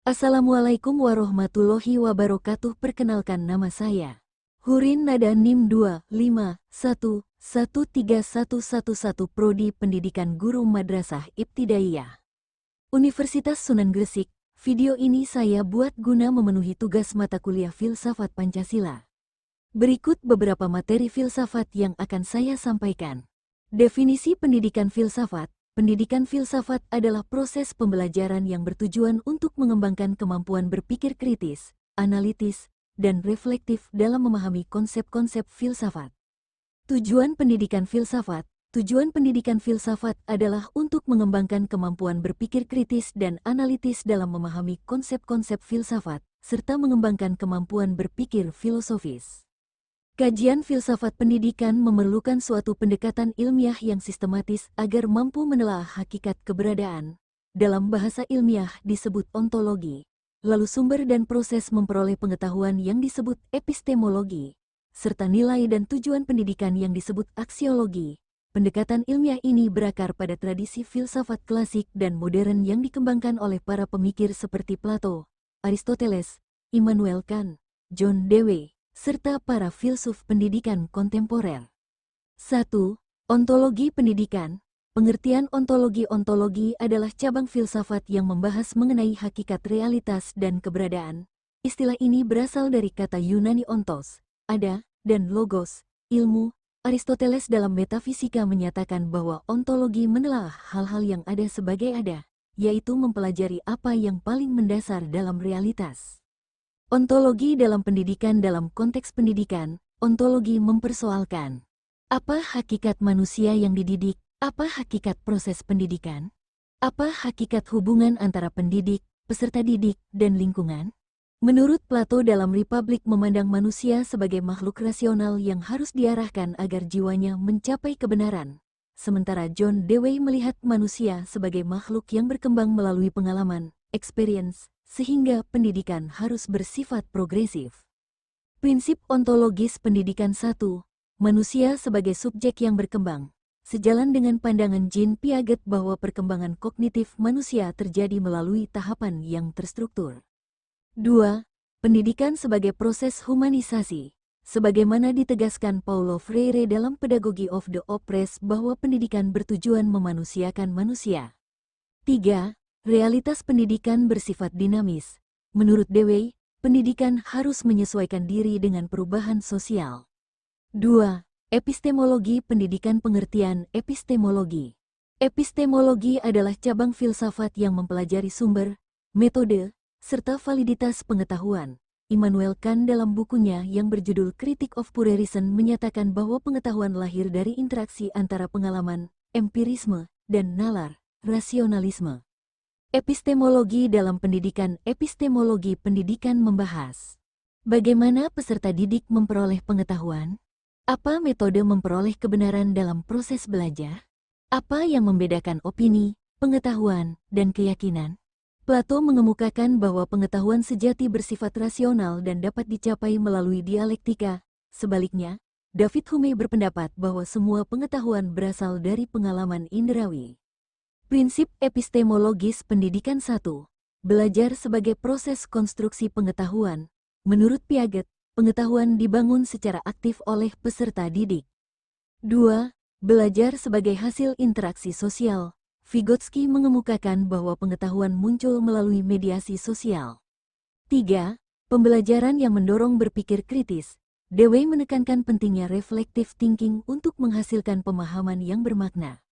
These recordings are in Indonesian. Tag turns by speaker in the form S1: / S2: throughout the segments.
S1: Assalamualaikum warahmatullahi wabarakatuh. Perkenalkan, nama saya Hurin, nada NIM 251131111, Prodi Pendidikan Guru Madrasah Ibtidaiyah Universitas Sunan Gresik. Video ini saya buat guna memenuhi tugas mata kuliah Filsafat Pancasila. Berikut beberapa materi filsafat yang akan saya sampaikan. Definisi pendidikan filsafat. Pendidikan filsafat adalah proses pembelajaran yang bertujuan untuk mengembangkan kemampuan berpikir kritis, analitis, dan reflektif dalam memahami konsep-konsep filsafat. Tujuan pendidikan filsafat. Tujuan pendidikan filsafat adalah untuk mengembangkan kemampuan berpikir kritis dan analitis dalam memahami konsep-konsep filsafat, serta mengembangkan kemampuan berpikir filosofis. Kajian filsafat pendidikan memerlukan suatu pendekatan ilmiah yang sistematis agar mampu menelaah hakikat keberadaan. Dalam bahasa ilmiah disebut ontologi. Lalu sumber dan proses memperoleh pengetahuan yang disebut epistemologi, serta nilai dan tujuan pendidikan yang disebut aksiologi. Pendekatan ilmiah ini berakar pada tradisi filsafat klasik dan modern yang dikembangkan oleh para pemikir seperti Plato, Aristoteles, Immanuel Kant, John Dewey, serta para filsuf pendidikan kontemporer. 1. Ontologi pendidikan. Pengertian ontologi. Ontologi adalah cabang filsafat yang membahas mengenai hakikat realitas dan keberadaan. Istilah ini berasal dari kata Yunani ontos, ada, dan logos, ilmu. Aristoteles dalam metafisika menyatakan bahwa ontologi menelaah hal-hal yang ada sebagai ada, yaitu mempelajari apa yang paling mendasar dalam realitas. Ontologi dalam pendidikan. Dalam konteks pendidikan, ontologi mempersoalkan apa hakikat manusia yang dididik, apa hakikat proses pendidikan, apa hakikat hubungan antara pendidik, peserta didik, dan lingkungan. Menurut Plato dalam Republik memandang manusia sebagai makhluk rasional yang harus diarahkan agar jiwanya mencapai kebenaran. Sementara John Dewey melihat manusia sebagai makhluk yang berkembang melalui pengalaman, experience, sehingga pendidikan harus bersifat progresif. Prinsip ontologis pendidikan. 1. Manusia sebagai subjek yang berkembang. Sejalan dengan pandangan Jean Piaget bahwa perkembangan kognitif manusia terjadi melalui tahapan yang terstruktur. 2. Pendidikan sebagai proses humanisasi. Sebagaimana ditegaskan Paulo Freire dalam Pedagogy of the Oppressed bahwa pendidikan bertujuan memanusiakan manusia. 3. Realitas pendidikan bersifat dinamis. Menurut Dewey, pendidikan harus menyesuaikan diri dengan perubahan sosial. 2. Epistemologi pendidikan. Pengertian epistemologi. Epistemologi adalah cabang filsafat yang mempelajari sumber, metode, serta validitas pengetahuan. Immanuel Kant dalam bukunya yang berjudul Critique of Pure Reason menyatakan bahwa pengetahuan lahir dari interaksi antara pengalaman, empirisme, dan nalar, rasionalisme. Epistemologi dalam pendidikan. Epistemologi pendidikan membahas bagaimana peserta didik memperoleh pengetahuan, apa metode memperoleh kebenaran dalam proses belajar, apa yang membedakan opini, pengetahuan, dan keyakinan. Plato mengemukakan bahwa pengetahuan sejati bersifat rasional dan dapat dicapai melalui dialektika. Sebaliknya, David Hume berpendapat bahwa semua pengetahuan berasal dari pengalaman indrawi. Prinsip epistemologis pendidikan. 1. Belajar sebagai proses konstruksi pengetahuan. Menurut Piaget, pengetahuan dibangun secara aktif oleh peserta didik. 2. Belajar sebagai hasil interaksi sosial. Vygotsky mengemukakan bahwa pengetahuan muncul melalui mediasi sosial. 3. Pembelajaran yang mendorong berpikir kritis. Dewey menekankan pentingnya reflective thinking untuk menghasilkan pemahaman yang bermakna.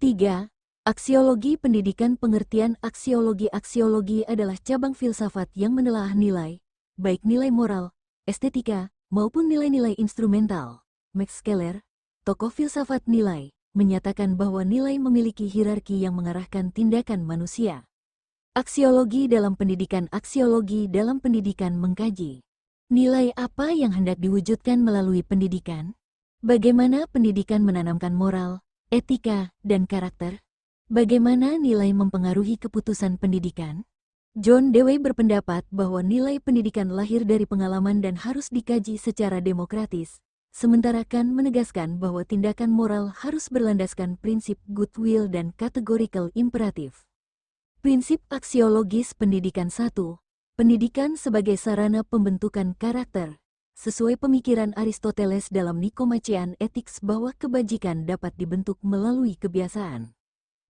S1: 3. Aksiologi pendidikan. Pengertian aksiologi. Aksiologi adalah cabang filsafat yang menelaah nilai, baik nilai moral, estetika, maupun nilai-nilai instrumental. Max Scheler, tokoh filsafat nilai, menyatakan bahwa nilai memiliki hierarki yang mengarahkan tindakan manusia. Aksiologi dalam pendidikan. Aksiologi dalam pendidikan mengkaji nilai apa yang hendak diwujudkan melalui pendidikan, bagaimana pendidikan menanamkan moral, etika, dan karakter, bagaimana nilai mempengaruhi keputusan pendidikan. John Dewey berpendapat bahwa nilai pendidikan lahir dari pengalaman dan harus dikaji secara demokratis, sementara Kant menegaskan bahwa tindakan moral harus berlandaskan prinsip goodwill dan categorical imperative. Prinsip aksiologis pendidikan 1. Pendidikan sebagai sarana pembentukan karakter. Sesuai pemikiran Aristoteles dalam Nikomachean Ethics bahwa kebajikan dapat dibentuk melalui kebiasaan.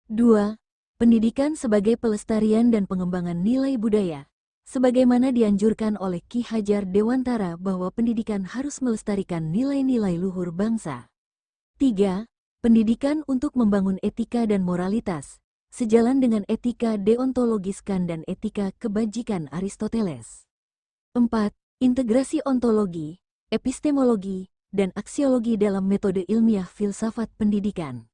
S1: 2. Pendidikan sebagai pelestarian dan pengembangan nilai budaya. Sebagaimana dianjurkan oleh Ki Hajar Dewantara bahwa pendidikan harus melestarikan nilai-nilai luhur bangsa. 3. Pendidikan untuk membangun etika dan moralitas, sejalan dengan etika deontologiskan dan etika kebajikan Aristoteles. 4. Integrasi ontologi, epistemologi, dan aksiologi dalam metode ilmiah filsafat pendidikan.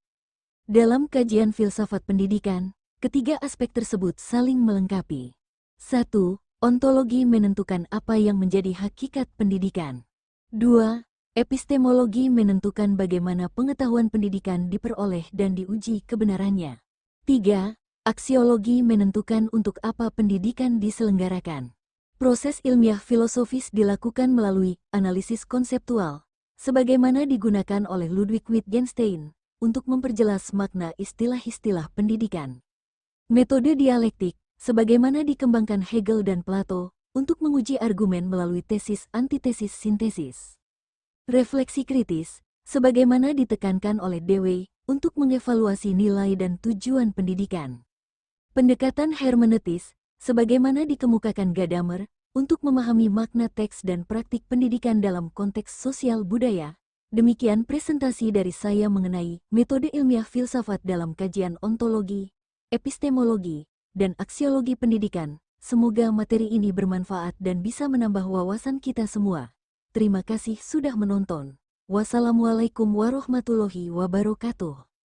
S1: Dalam kajian filsafat pendidikan, ketiga aspek tersebut saling melengkapi. 1. Ontologi menentukan apa yang menjadi hakikat pendidikan. 2. Epistemologi menentukan bagaimana pengetahuan pendidikan diperoleh dan diuji kebenarannya. 3. Aksiologi menentukan untuk apa pendidikan diselenggarakan. Proses ilmiah filosofis dilakukan melalui analisis konseptual, sebagaimana digunakan oleh Ludwig Wittgenstein untuk memperjelas makna istilah-istilah pendidikan. Metode dialektik, sebagaimana dikembangkan Hegel dan Plato, untuk menguji argumen melalui tesis, antitesis, sintesis. Refleksi kritis, sebagaimana ditekankan oleh Dewey, untuk mengevaluasi nilai dan tujuan pendidikan. Pendekatan hermeneutis, sebagaimana dikemukakan Gadamer, untuk memahami makna teks dan praktik pendidikan dalam konteks sosial budaya. Demikian presentasi dari saya mengenai metode ilmiah filsafat dalam kajian ontologi, epistemologi, dan aksiologi pendidikan. Semoga materi ini bermanfaat dan bisa menambah wawasan kita semua. Terima kasih sudah menonton. Wassalamualaikum warahmatullahi wabarakatuh.